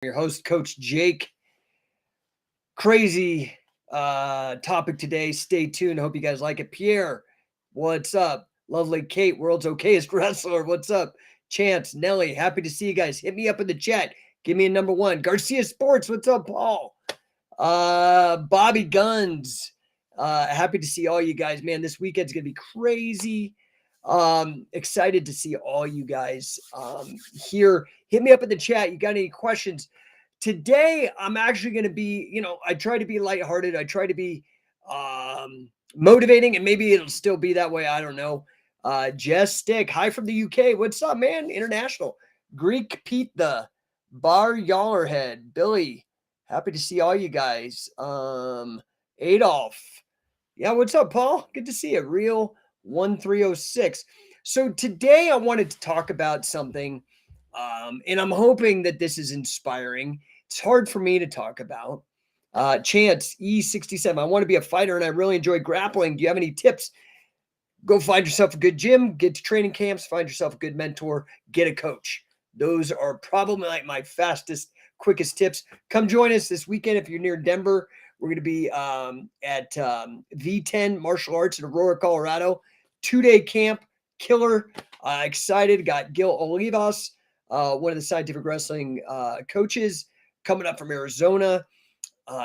Your host, Coach Jake. Crazy topic today. Stay tuned. Hope you guys like it. Pierre, what's up? Lovely Kate, world's okayest wrestler. What's up? Chance, Nelly, happy to see you guys. Hit me up in the chat. Give me a number one. Garcia Sports, what's up, Paul? Bobby Guns, happy to see all you guys. Man, this weekend's gonna be crazy. Excited to see all you guys here. Hit me up in the chat. You got any questions? Today, I'm actually going to be, I try to be lighthearted. I try to be motivating, and maybe it'll still be that way. I don't know. Jess Stick, hi from the UK. What's up, man? International. Greek Pete the Bar Yallerhead. Billy, happy to see all you guys. Adolf. Yeah, what's up, Paul? Good to see you. Real 1306. So today I wanted to talk about something, and I'm hoping that this is inspiring. It's hard for me to talk about. Chance E67. I want to be a fighter, and I really enjoy grappling. Do you have any tips? Go find yourself a good gym, get to training camps, find yourself a good mentor, get a coach. Those are probably like my fastest, quickest tips. Come join us this weekend if you're near Denver. We're going to be at V10 Martial Arts in Aurora, Colorado. 2-day camp, killer. Excited. Got Gil Olivas, one of the Scientific Wrestling coaches, coming up from Arizona.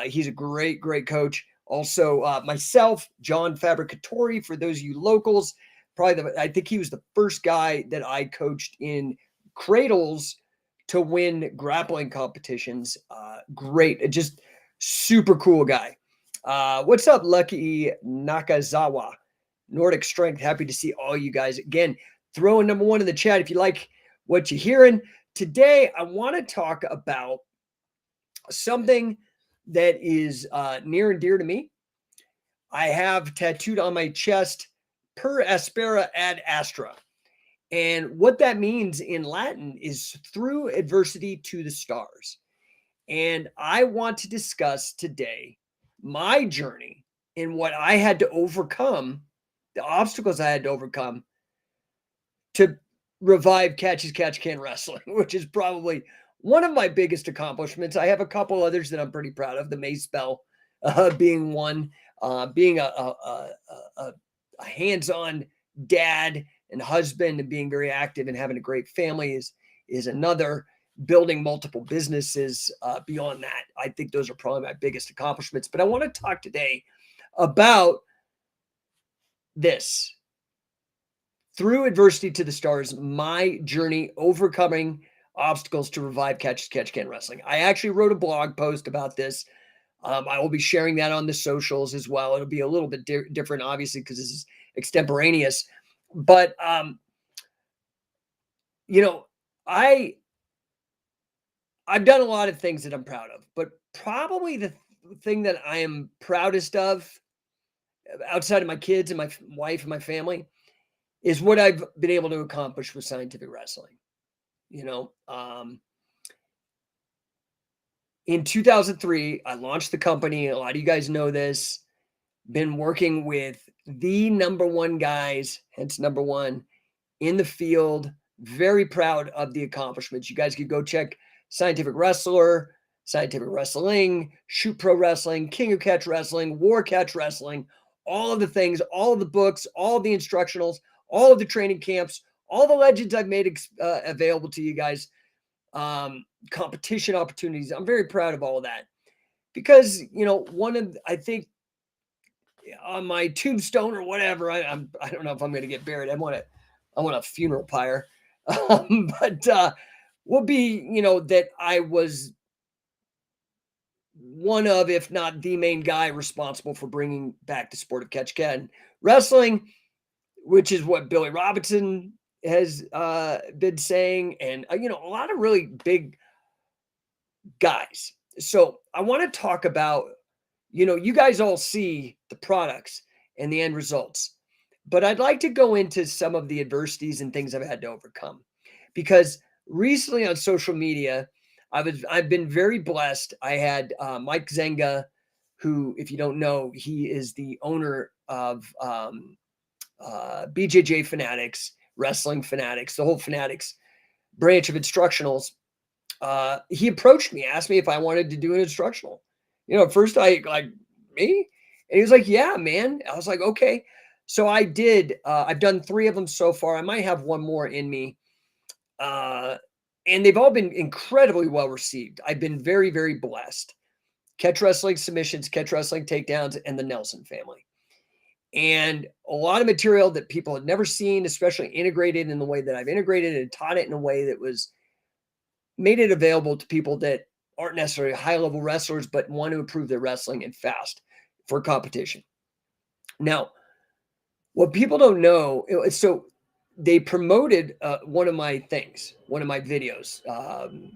He's a great, great coach. Also, myself, John Fabricatori, for those of you locals, I think he was the first guy that I coached in cradles to win grappling competitions. Great. Just super cool guy. What's up, Lucky Nakazawa? Nordic Strength. Happy to see all you guys. Again, throw a number one in the chat if you like what you're hearing. Today, I want to talk about something that is near and dear to me. I have tattooed on my chest, per aspera ad astra. And what that means in Latin is through adversity to the stars. And I want to discuss today my journey and what I had to overcome, the obstacles I had to overcome to revive Catch as Catch Can Wrestling, which is probably one of my biggest accomplishments. I have a couple others that I'm pretty proud of, the Mace Bell being one, being a hands-on dad and husband and being very active and having a great family is another. Building multiple businesses beyond that. I think those are probably my biggest accomplishments. But I want to talk today about this. Through adversity to the stars, my journey overcoming obstacles to revive Catch Can Wrestling. I actually wrote a blog post about this. I will be sharing that on the socials as well. It'll be a little bit different, obviously, because this is extemporaneous. But, I've done a lot of things that I'm proud of, but probably the thing that I am proudest of outside of my kids and my wife and my family is what I've been able to accomplish with Scientific Wrestling. In 2003, I launched the company. A lot of you guys know this. Been working with the number one guys, hence number one, in the field. Very proud of the accomplishments. You guys could go check Scientific Wrestler, Scientific Wrestling, Shoot Pro Wrestling, King of Catch Wrestling, War Catch Wrestling, all of the things, all of the books, all of the instructionals, all of the training camps, all the legends I've made available to you guys, competition opportunities. I'm very proud of all of that because, I think on my tombstone or whatever, I don't know if I'm going to get buried. I want a funeral pyre, but will be, that I was one of, if not the main guy responsible for bringing back the sport of catch can wrestling, which is what Billy Robinson has been saying, and a lot of really big guys. So I want to talk about, you guys all see the products and the end results, but I'd like to go into some of the adversities and things I've had to overcome, because recently on social media, I've been very blessed. I had Mike Zenga, who, if you don't know, he is the owner of BJJ Fanatics, Wrestling Fanatics, the whole Fanatics branch of instructionals. he approached me, asked me if I wanted to do an instructional. At first I like, me? And he was like, yeah, man. I was like, okay. So I did. I've done 3 of them so far. I might have one more in me. And they've all been incredibly well received. I've been very, very blessed. Catch wrestling submissions, catch wrestling takedowns, and the Nelson family. And a lot of material that people had never seen, especially integrated in the way that I've integrated and taught it in a way that was made it available to people that aren't necessarily high level wrestlers, but want to improve their wrestling and fast for competition. Now, what people don't know, so they promoted one of my things, one of my videos,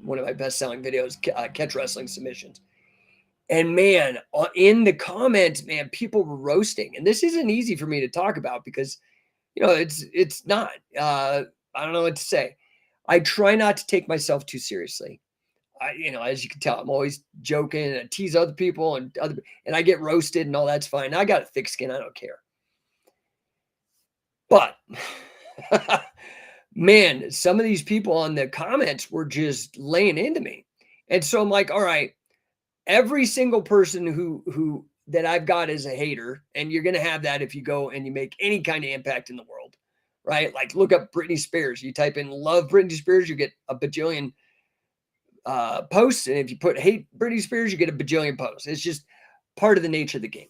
one of my best-selling videos, catch wrestling submissions. And man, in the comments, man, people were roasting. And this isn't easy for me to talk about because, it's not. I don't know what to say. I try not to take myself too seriously. As you can tell, I'm always joking and I tease other people and I get roasted and all that's fine. I got a thick skin. I don't care. But man, some of these people on the comments were just laying into me. And so I'm like, all right, every single person who that I've got is a hater, and you're going to have that if you go and you make any kind of impact in the world, right? Like look up Britney Spears. You type in love Britney Spears, you get a bajillion posts. And if you put hate Britney Spears, you get a bajillion posts. It's just part of the nature of the game.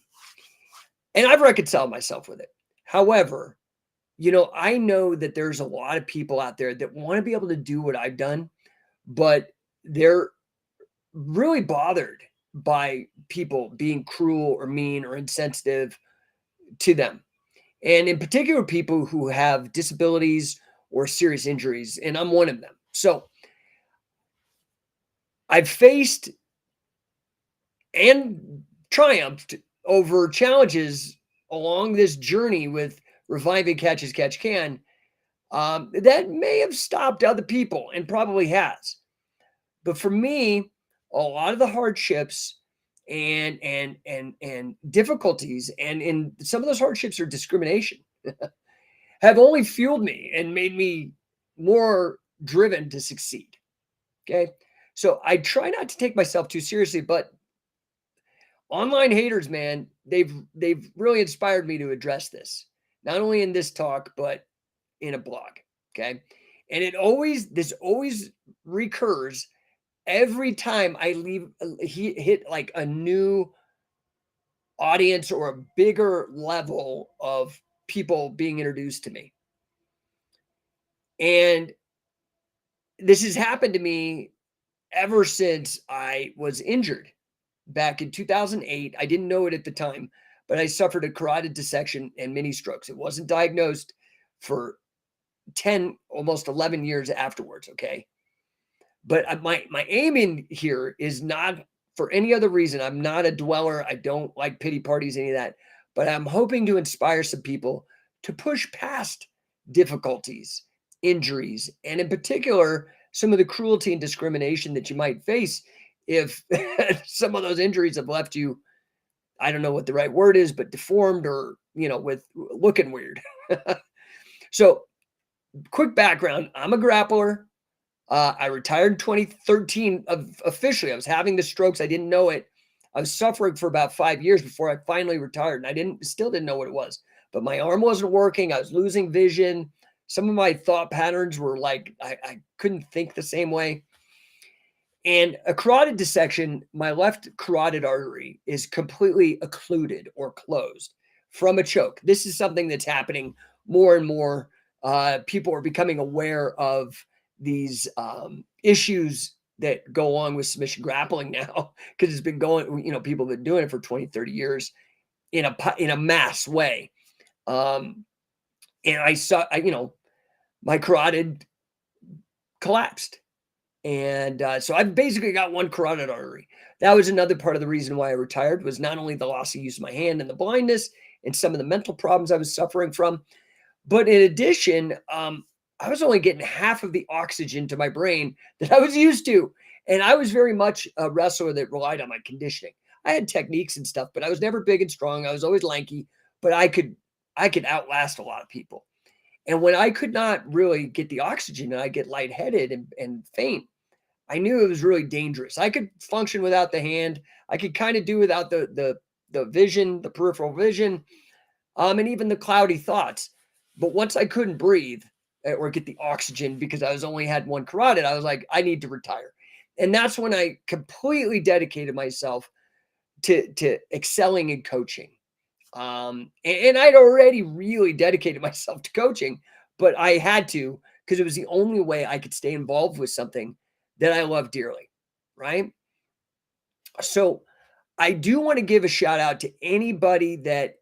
And I've reconciled myself with it. However, I know that there's a lot of people out there that want to be able to do what I've done, but they're really bothered by people being cruel or mean or insensitive to them. And in particular, people who have disabilities or serious injuries. And I'm one of them. So I've faced and triumphed over challenges along this journey with reviving Catch as Catch Can that may have stopped other people and probably has. But for me, a lot of the hardships and difficulties, and in some of those hardships are discrimination, have only fueled me and made me more driven to succeed. Okay. So I try not to take myself too seriously, but online haters, man, they've really inspired me to address this, not only in this talk, but in a blog. Okay. And this always recurs every time I hit like a new audience or a bigger level of people being introduced to me. And this has happened to me ever since I was injured back in 2008. I didn't know it at the time, but I suffered a carotid dissection and mini strokes. It wasn't diagnosed for 10, almost 11 years afterwards. Okay. But my aim in here is not for any other reason. I'm not a dweller. I don't like pity parties, any of that. But I'm hoping to inspire some people to push past difficulties, injuries, and in particular, some of the cruelty and discrimination that you might face if some of those injuries have left you, I don't know what the right word is, but deformed or, with looking weird. So quick background, I'm a grappler. I retired in 2013. Officially, I was having the strokes. I didn't know it. I was suffering for about 5 years before I finally retired. And I still didn't know what it was. But my arm wasn't working. I was losing vision. Some of my thought patterns were like, I couldn't think the same way. And a carotid dissection, my left carotid artery is completely occluded or closed from a choke. This is something that's happening more and more. People are becoming aware of these issues that go along with submission grappling now, because it's been going, people have been doing it for 20, 30 years in a mass way. And I saw, my carotid collapsed. And so I've basically got one carotid artery. That was another part of the reason why I retired, was not only the loss of use of my hand and the blindness and some of the mental problems I was suffering from, but in addition, I was only getting half of the oxygen to my brain that I was used to. And I was very much a wrestler that relied on my conditioning. I had techniques and stuff, but I was never big and strong. I was always lanky, but I could outlast a lot of people. And when I could not really get the oxygen and I get lightheaded and faint, I knew it was really dangerous. I could function without the hand. I could kind of do without the vision, the peripheral vision, and even the cloudy thoughts. But once I couldn't breathe or get the oxygen because I was only had one carotid, I was like, I need to retire. And that's when I completely dedicated myself to excelling in coaching. And I'd already really dedicated myself to coaching, but I had to because it was the only way I could stay involved with something that I love dearly, right? So I do want to give a shout out to anybody that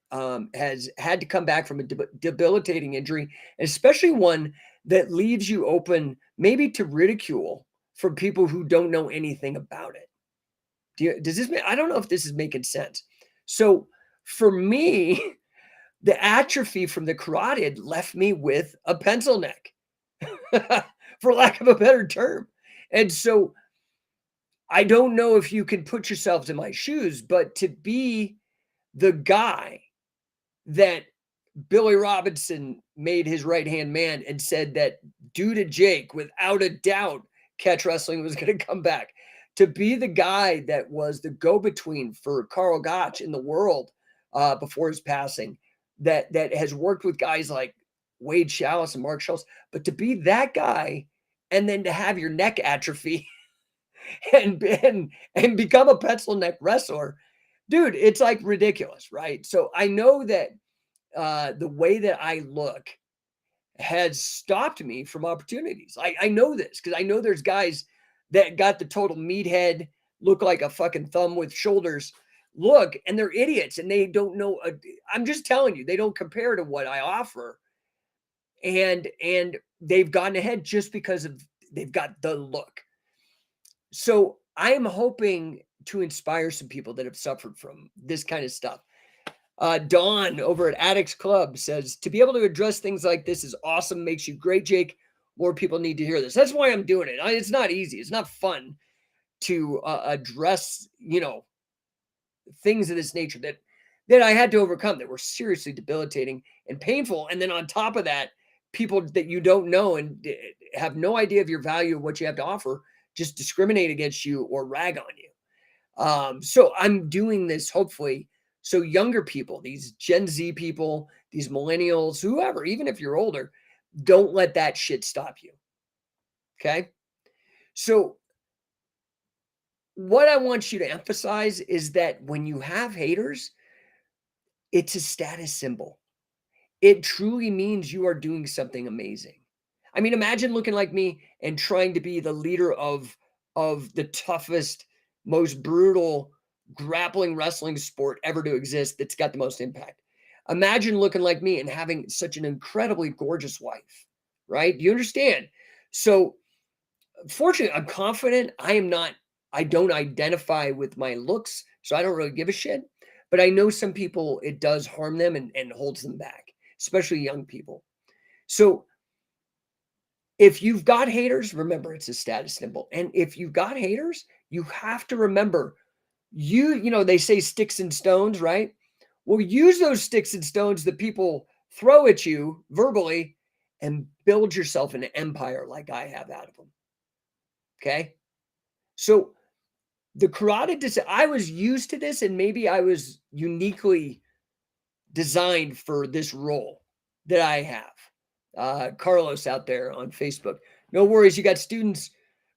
has had to come back from a debilitating injury, especially one that leaves you open maybe to ridicule from people who don't know anything about it. Does this I don't know if this is making sense. So for me, the atrophy from the carotid left me with a pencil neck, for lack of a better term. And so I don't know if you can put yourselves in my shoes, but to be the guy that Billy Robinson made his right hand man and said that due to Jake, without a doubt, catch wrestling was going to come back. To be the guy that was the go-between for Carl Gotch in the world before his passing, that has worked with guys like Wade Chalice and Mark Schultz, but to be that guy and then to have your neck atrophy and become a pencil neck wrestler, dude, it's like ridiculous, right? So I know that the way that I look has stopped me from opportunities. I know this because I know there's guys that got the total meathead, look like a fucking thumb with shoulders look, and they're idiots and they don't know. I'm just telling you, they don't compare to what I offer, and they've gotten ahead just because of they've got the look. So I'm hoping to inspire some people that have suffered from this kind of stuff. Dawn over at Addicts Club says, to be able to address things like this is awesome. Makes you great, Jake. More people need to hear this. That's why I'm doing it. It's not easy. It's not fun to address, things of this nature that I had to overcome that were seriously debilitating and painful. And then on top of that, people that you don't know and have no idea of your value of what you have to offer just discriminate against you or rag on you. So I'm doing this hopefully so younger people, these Gen Z people, these millennials, whoever, even if you're older, don't let that shit stop you. Okay? So what I want you to emphasize is that when you have haters, it's a status symbol. It truly means you are doing something amazing. I mean, imagine looking like me and trying to be the leader of the toughest, most brutal grappling wrestling sport ever to exist that's got the most impact. Imagine looking like me and having such an incredibly gorgeous wife, right? Do you understand? So, fortunately, I'm confident. I don't identify with my looks, so I don't really give a shit. But I know some people, it does harm them and holds them back, especially young people. So if you've got haters, remember it's a status symbol. And if you've got haters, you have to remember they say sticks and stones, right? Well, use those sticks and stones that people throw at you verbally and build yourself an empire like I have out of them. Okay. So the carotid, I was used to this and maybe I was uniquely designed for this role that I have. Carlos out there on Facebook. No worries. You got students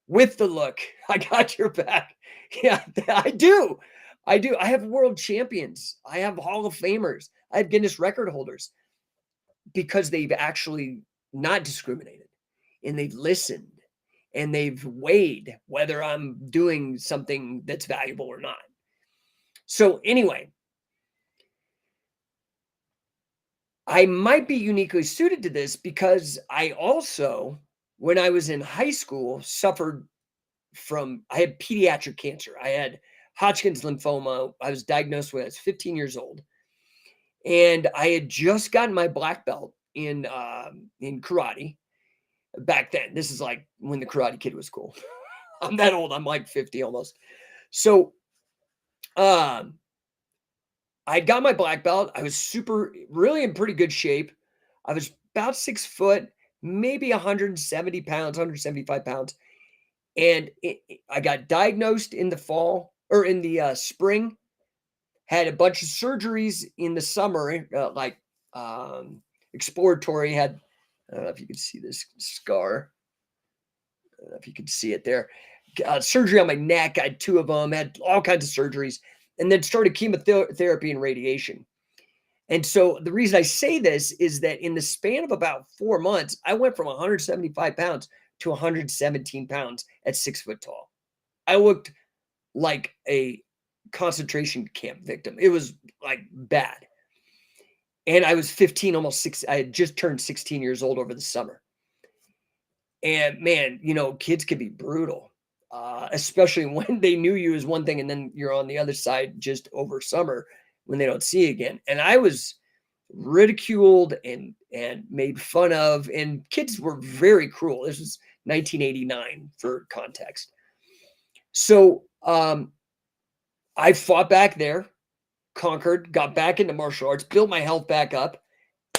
with the look. I got your back. Yeah, I do. I do. I have world champions. I have Hall of Famers. I have Guinness record holders because they've actually not discriminated and they've listened and they've weighed whether I'm doing something that's valuable or not. So anyway, I might be uniquely suited to this because I also, when I was in high school, suffered I had pediatric cancer. I had Hodgkin's lymphoma. I was diagnosed when I was 15 years old. And I had just gotten my black belt in karate back then. This is like when the Karate Kid was cool. I'm that old. I'm like 50 almost. So I got my black belt. I was really in pretty good shape. I was about 6 foot, maybe 170 pounds, 175 pounds. And I got diagnosed in the fall or in the spring, had a bunch of surgeries in the summer, exploratory. Had, I don't know if you can see this scar. I don't know if you can see it there. Surgery on my neck. I had 2 of them, had all kinds of surgeries, and then started chemotherapy and radiation. And so the reason I say this is that in the span of about 4 months, I went from 175 pounds to 117 pounds at 6 foot tall. I looked like a concentration camp victim. It was like bad. And I was 15, almost 6. I had just turned 16 years old over the summer. And man, kids can be brutal, especially when they knew you as one thing and then you're on the other side just over summer when they don't see you again. And I was ridiculed and made fun of, and kids were very cruel. This was 1989 for context. So I fought back there, conquered, got back into martial arts, built my health back up,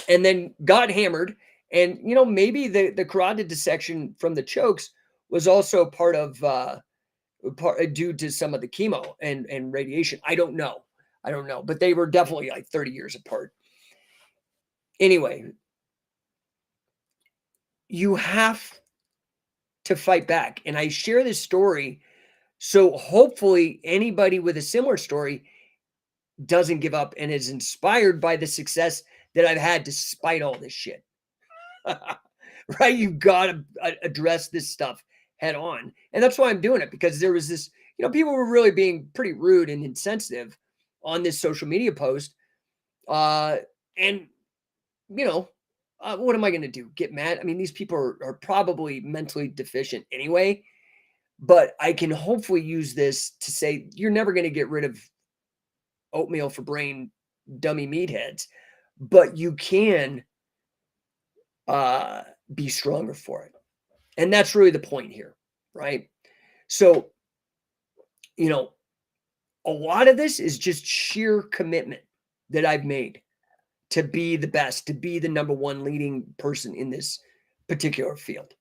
and then got hammered. And maybe the carotid dissection from the chokes was also part of due to some of the chemo and radiation. I don't know, but they were definitely like 30 years apart. Anyway, you have to fight back. And I share this story so hopefully anybody with a similar story doesn't give up and is inspired by the success that I've had despite all this shit. Right? You got to address this stuff head on. And that's why I'm doing it, because there was this, people were really being pretty rude and insensitive on this social media post. And what am I going to do? Get mad? I mean, these people are probably mentally deficient anyway, but I can hopefully use this to say, you're never going to get rid of oatmeal for brain dummy meatheads, but you can be stronger for it. And that's really the point here, right? So, a lot of this is just sheer commitment that I've made to be the best, to be the number one leading person in this particular field.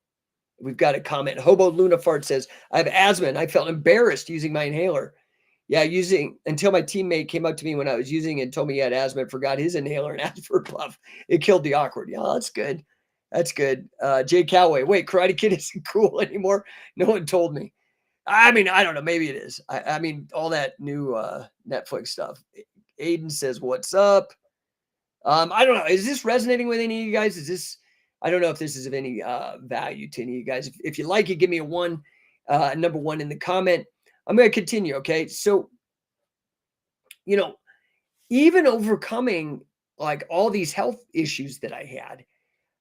We've got a comment. Hobo Lunafart says, I have asthma and I felt embarrassed using my inhaler. Yeah, until my teammate came up to me when I was using it and told me he had asthma and forgot his inhaler and asked for a puff. It killed the awkward. Yeah, that's good. That's good. Jay Calloway. Wait, Karate Kid isn't cool anymore? No one told me. I mean, I don't know. Maybe it is. I mean, all that new Netflix stuff. Aiden says, what's up? I don't know. Is this resonating with any of you guys? I don't know if this is of any value to any of you guys. If you like it, give me a 1, number 1 in the comment. I'm going to continue. Okay. So, even overcoming like all these health issues that I had,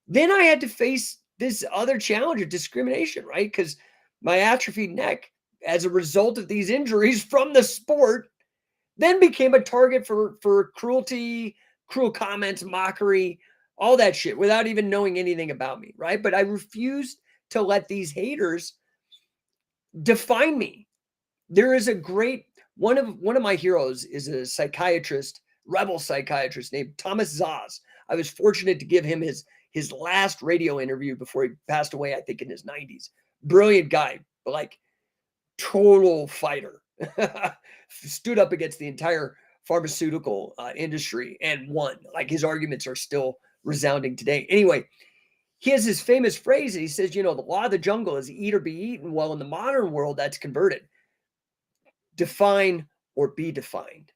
then I had to face this other challenge of discrimination, right? Because my atrophied neck, as a result of these injuries from the sport, then became a target for cruelty, cruel comments, mockery, all that shit without even knowing anything about me, right? But I refused to let these haters define me. There is a great one of my heroes is a psychiatrist, rebel psychiatrist named Thomas Zaz. I was fortunate to give him his last radio interview before he passed away, I think in his 90s. Brilliant guy, like total fighter. Stood up against the entire pharmaceutical industry and won. Like his arguments are still resounding today. Anyway, he has this famous phrase. He says, the law of the jungle is eat or be eaten. Well, in the modern world, that's converted. Define or be defined.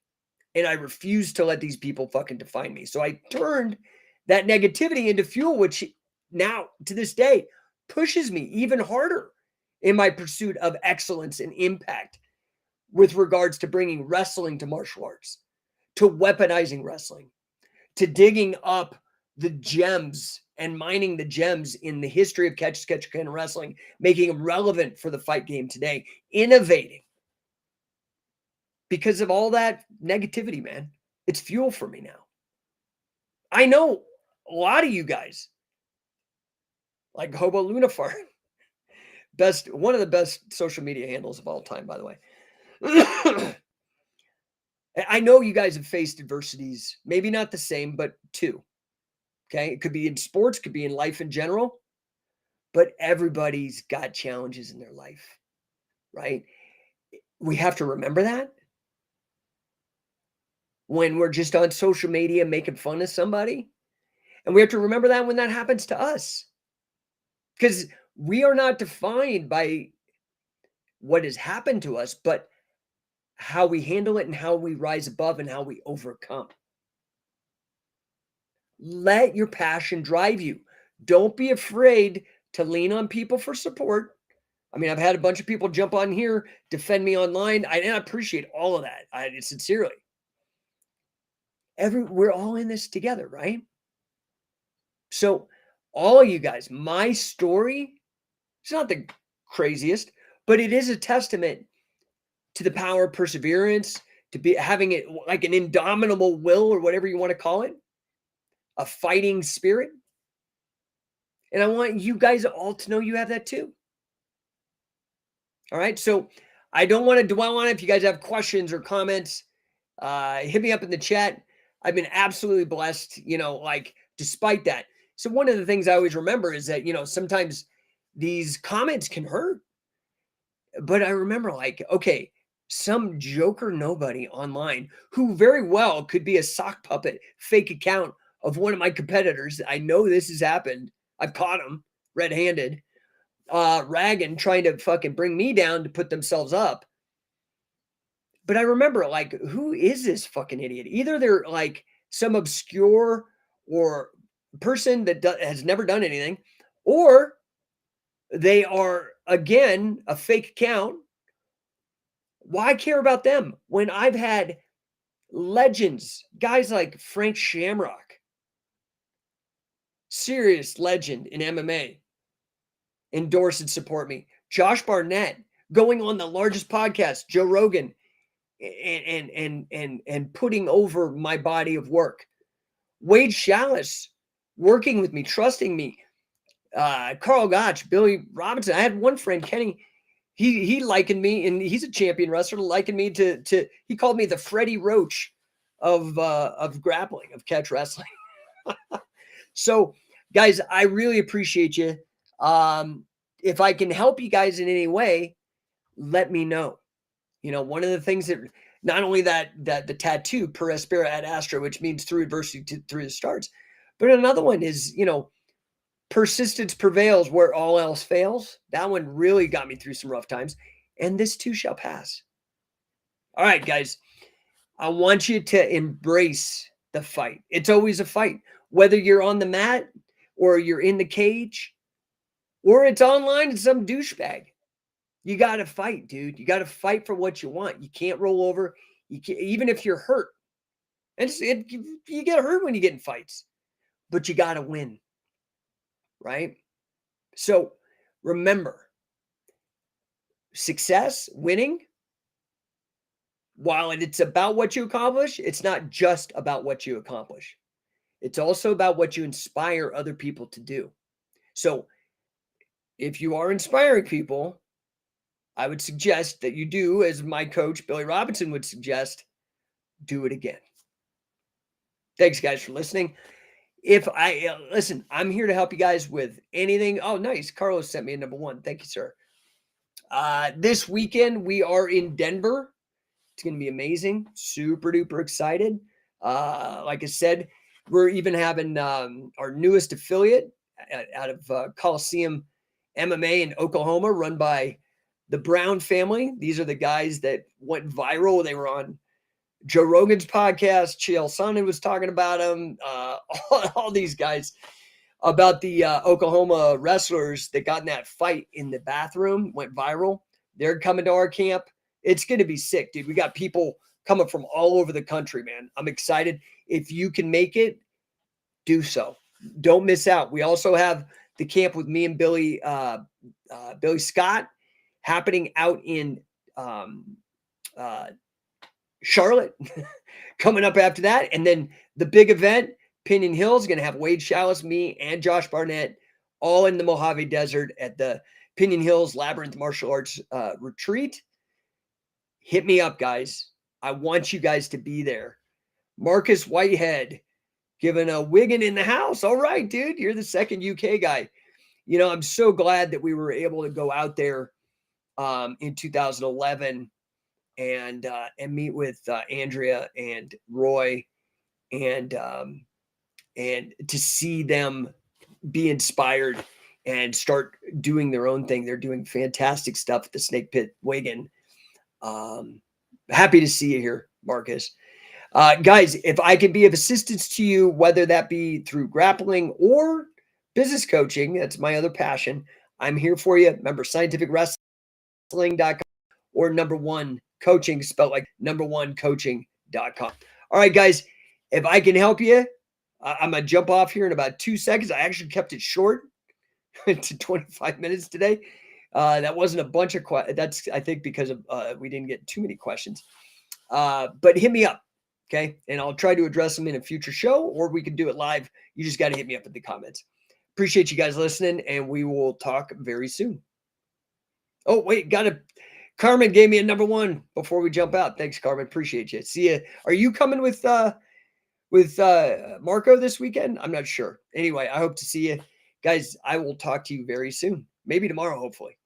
And I refuse to let these people fucking define me. So I turned that negativity into fuel, which now to this day pushes me even harder in my pursuit of excellence and impact with regards to bringing wrestling to martial arts, to weaponizing wrestling, to digging up the gems and mining the gems in the history of catch can wrestling, making them relevant for the fight game today, innovating. Because of all that negativity, man, it's fuel for me now. I know a lot of you guys, like Hobo Lunafar, one of the best social media handles of all time, by the way. I know you guys have faced adversities, maybe not the same, but 2. Okay. It could be in sports, could be in life in general, but everybody's got challenges in their life. right? We have to remember that when we're just on social media making fun of somebody. And we have to remember that when that happens to us. Because we are not defined by what has happened to us, but how we handle it and how we rise above and how we overcome. Let your passion drive you. Don't be afraid to lean on people for support. I mean, I've had a bunch of people jump on here, defend me online. And I appreciate all of that. Sincerely. We're all in this together, right? So, all of you guys, my story, it's not the craziest, but it is a testament to the power of perseverance, to be having it like an indomitable will or whatever you want to call it, a fighting spirit. And I want you guys all to know you have that too. All right. So I don't want to dwell on it. If you guys have questions or comments, hit me up in the chat. I've been absolutely blessed, like despite that. So one of the things I always remember is that, sometimes these comments can hurt. But I remember like, okay, some joker nobody online who very well could be a sock puppet, fake account of one of my competitors. I know this has happened. I've caught them red-handed, ragging, trying to fucking bring me down to put themselves up. But I remember like, who is this fucking idiot? Either they're like some obscure or person that has never done anything, or they are, again, a fake account. Why care about them when I've had legends, guys like Frank Shamrock, serious legend in MMA, endorse and support me. Josh Barnett going on the largest podcast, Joe Rogan, and putting over my body of work. Wade Chalice working with me, trusting me. Carl Gotch, Billy Robinson. I had one friend, Kenny. He likened me, and he's a champion wrestler, likened me to he called me the Freddie Roach of grappling, of catch wrestling. So, guys, I really appreciate you. If I can help you guys in any way, let me know. One of the things that not only that the tattoo per aspera ad astra, which means through adversity through the stars, but another one is, persistence prevails where all else fails. That one really got me through some rough times, and this too shall pass. All right, guys, I want you to embrace the fight. It's always a fight, whether you're on the mat or you're in the cage or it's online and some douchebag. You got to fight, dude. You got to fight for what you want. You can't roll over. You can't, even if you're hurt. And you get hurt when you get in fights, but you got to win. Right? So remember, success, winning, while it's about what you accomplish, it's not just about what you accomplish. It's also about what you inspire other people to do. So if you are inspiring people, I would suggest that you do, as my coach, Billy Robinson, would suggest, do it again. Thanks, guys, for listening. If listen, I'm here to help you guys with anything. Oh, nice. Carlos sent me a number one. Thank you, sir. This weekend, we are in Denver. It's going to be amazing. Super duper excited. Like I said, we're even having our newest affiliate out of Coliseum MMA in Oklahoma, run by the Brown family. These are the guys that went viral. They were on Joe Rogan's podcast. Chael Sonnen was talking about them. All these guys about the Oklahoma wrestlers that got in that fight in the bathroom, went viral. They're coming to our camp. It's going to be sick, dude. We got people coming from all over the country, man. I'm excited. If you can make it, do so. Don't miss out. We also have the camp with me and Billy Scott happening out in Charlotte coming up after that. And then the big event, Pinion Hill, is going to have Wade Chalice, me, and Josh Barnett all in the Mojave Desert at the Pinion Hills Labyrinth Martial Arts Retreat. Hit me up, guys. I want you guys to be there. Marcus Whitehead giving a Wigan in the house. All right, dude. You're the second UK guy. I'm so glad that we were able to go out there in 2011 and meet with Andrea and Roy and to see them be inspired and start doing their own thing. They're doing fantastic stuff at the Snake Pit Wigan. Happy to see you here, Marcus. Guys, if I can be of assistance to you, whether that be through grappling or business coaching, that's my other passion. I'm here for you. Remember, scientificwrestling.com or No1 Coaching, spelled like No1Coaching.com. All right, guys, if I can help you, I'm going to jump off here in about 2 seconds. I actually kept it short to 25 minutes today. That wasn't a bunch of questions. That's, I think, because of we didn't get too many questions. But hit me up, okay? And I'll try to address them in a future show, or we can do it live. You just got to hit me up in the comments. Appreciate you guys listening, and we will talk very soon. Oh, wait, Carmen gave me a No1 before we jump out. Thanks, Carmen. Appreciate you. See you. Are you coming with Marco this weekend? I'm not sure. Anyway, I hope to see you. Guys, I will talk to you very soon. Maybe tomorrow, hopefully.